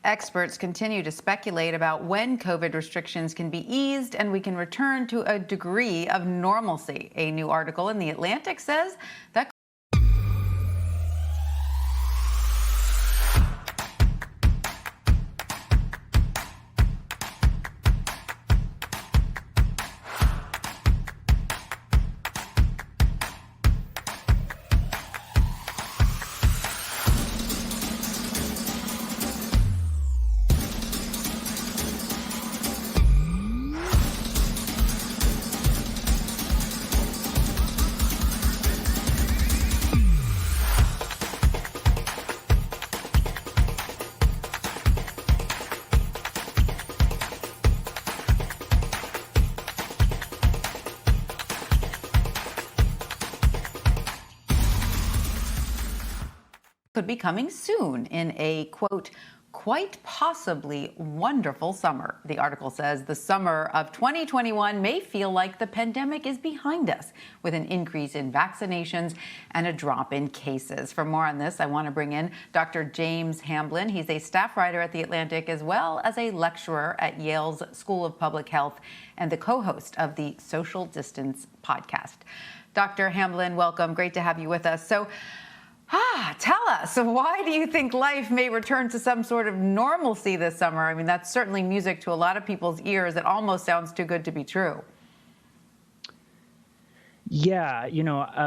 Experts continue to speculate about when COVID restrictions can be eased and we can return to a degree of normalcy. A new article in The Atlantic says that could be coming soon in a, quote, quite possibly wonderful summer. The article says the summer of 2021 may feel like the pandemic is behind us, with an increase in vaccinations and a drop in cases. For more on this, I want to bring in Dr. James Hamblin. He's a staff writer at The Atlantic, as well as a lecturer at Yale's School of Public Health and the co-host of the Social Distance podcast. Dr. Hamblin, welcome. Great to have you with us. So, tell us, why do you think life may return to some sort of normalcy this summer? I mean, that's certainly music to a lot of people's ears. It almost sounds too good to be true. Yeah,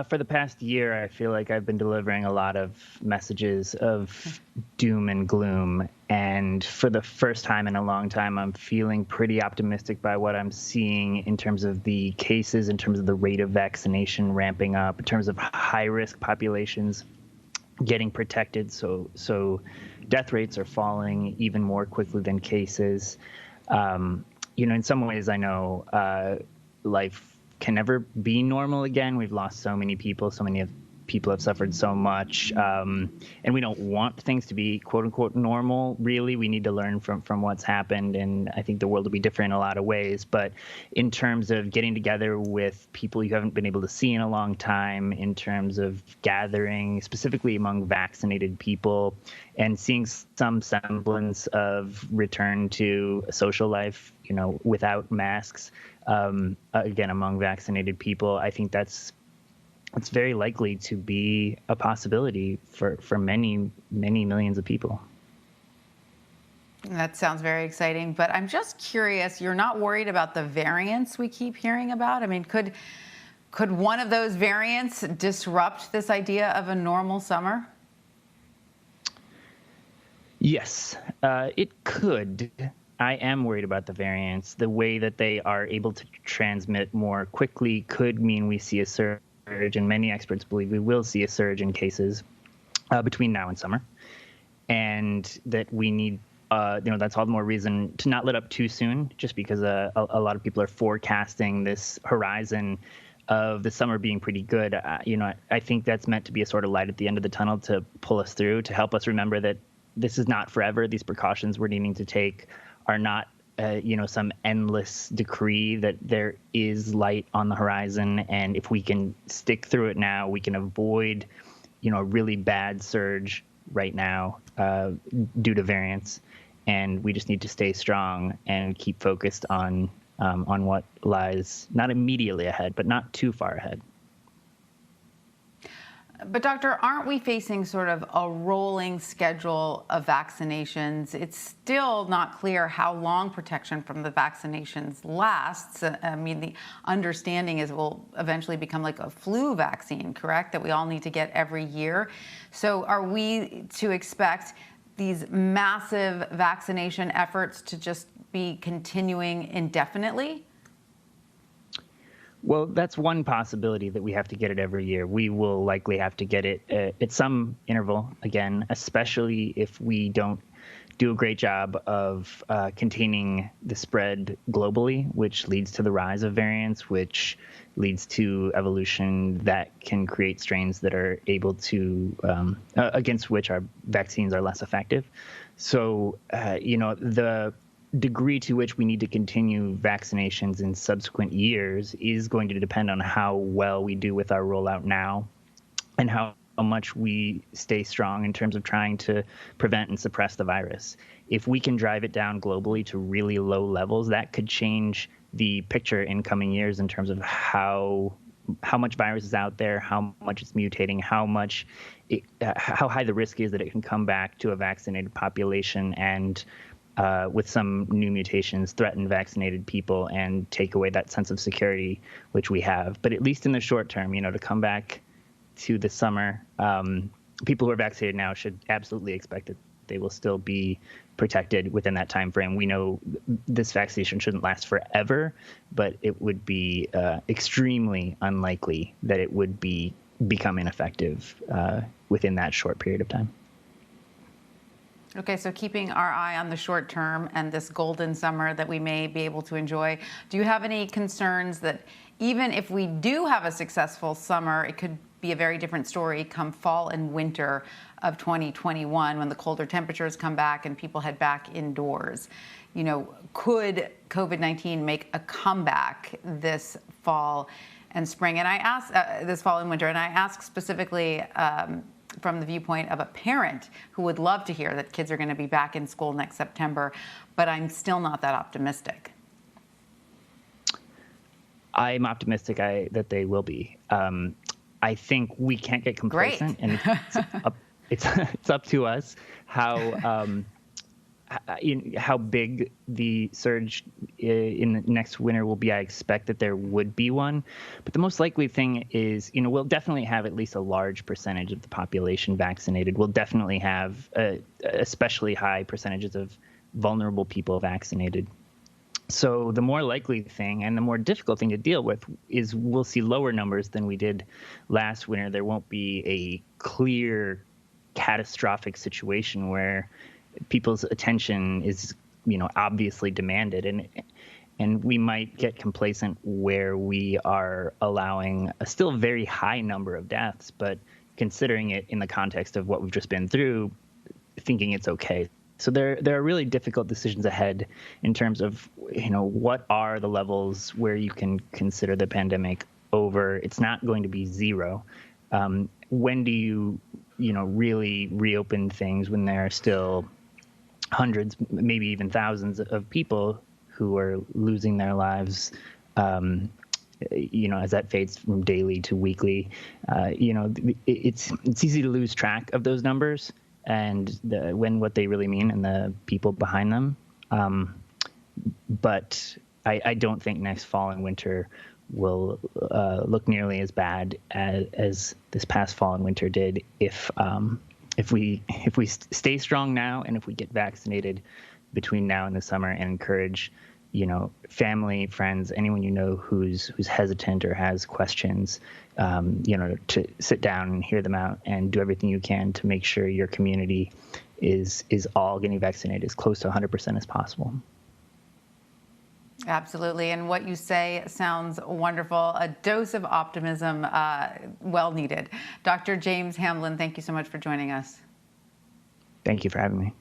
for the past year, I feel like I've been delivering a lot of messages of doom and gloom. And for the first time in a long time, I'm feeling pretty optimistic by what I'm seeing in terms of the cases, in terms of the rate of vaccination ramping up, in terms of high-risk populations getting protected, so death rates are falling even more quickly than cases. In some ways, I know life can never be normal again. We've lost so many people. So many people have suffered so much, and we don't want things to be quote unquote normal. Really, we need to learn from what's happened, and I think the world will be different in a lot of ways. But in terms of getting together with people you haven't been able to see in a long time, in terms of gathering specifically among vaccinated people and seeing some semblance of return to a social life, without masks, again, among vaccinated people, I think it's very likely to be a possibility for many, many millions of people. That sounds very exciting, but I'm just curious, you're not worried about the variants we keep hearing about? I mean, could one of those variants disrupt this idea of a normal summer? Yes, it could. I am worried about the variants. The way that they are able to transmit more quickly could mean we see a surge, and many experts believe we will see a surge in cases between now and summer, and that we need, that's all the more reason to not let up too soon, just because a lot of people are forecasting this horizon of the summer being pretty good. I think that's meant to be a sort of light at the end of the tunnel to pull us through, to help us remember that this is not forever. These precautions we're needing to take are not some endless decree, that there is light on the horizon. And if we can stick through it now, we can avoid, a really bad surge right now due to variants. And we just need to stay strong and keep focused on what lies not immediately ahead, but not too far ahead. But doctor, aren't we facing sort of a rolling schedule of vaccinations? It's still not clear how long protection from the vaccinations lasts. I mean, the understanding is it will eventually become like a flu vaccine, correct? That we all need to get every year. So are we to expect these massive vaccination efforts to just be continuing indefinitely? Well, that's one possibility, that we have to get it every year. We will likely have to get it at some interval again, especially if we don't do a great job of containing the spread globally, which leads to the rise of variants, which leads to evolution that can create strains that are able to, against which our vaccines are less effective. So, the degree to which we need to continue vaccinations in subsequent years is going to depend on how well we do with our rollout now, and how much we stay strong in terms of trying to prevent and suppress the virus. If we can drive it down globally to really low levels, that could change the picture in coming years in terms of how much virus is out there, how much it's mutating, how high the risk is that it can come back to a vaccinated population and with some new mutations threaten vaccinated people and take away that sense of security which we have. But at least in the short term, to come back to the summer, people who are vaccinated now should absolutely expect that they will still be protected within that time frame. We know this vaccination shouldn't last forever, but it would be extremely unlikely that it would become ineffective within that short period of time. Okay, so keeping our eye on the short term and this golden summer that we may be able to enjoy, do you have any concerns that even if we do have a successful summer, it could be a very different story come fall and winter of 2021 when the colder temperatures come back and people head back indoors? Could COVID-19 make a comeback this fall and spring? And I ask this fall and winter, and I ask specifically from the viewpoint of a parent who would love to hear that kids are going to be back in school next September, but I'm still not that optimistic. I'm optimistic that they will be. I think we can't get complacent, and it's up to us how big the surge in the next winter will be. I expect that there would be one, but the most likely thing is, we'll definitely have at least a large percentage of the population vaccinated. We'll definitely have especially high percentages of vulnerable people vaccinated. So the more likely thing and the more difficult thing to deal with is we'll see lower numbers than we did last winter. There won't be a clear catastrophic situation where people's attention is, obviously demanded. And we might get complacent where we are allowing a still very high number of deaths, but considering it in the context of what we've just been through, thinking it's okay. So there are really difficult decisions ahead in terms of, what are the levels where you can consider the pandemic over. It's not going to be zero. When do you, really reopen things when there are still hundreds, maybe even thousands of people who are losing their lives, as that fades from daily to weekly? It's easy to lose track of those numbers and what they really mean and the people behind them. But I don't think next fall and winter will look nearly as bad as this past fall and winter did if we stay strong now and if we get vaccinated between now and the summer and encourage, family, friends, anyone who's hesitant or has questions, to sit down and hear them out and do everything you can to make sure your community is all getting vaccinated as close to 100% as possible. Absolutely. And what you say sounds wonderful. A dose of optimism, well needed. Dr. James Hamblin, thank you so much for joining us. Thank you for having me.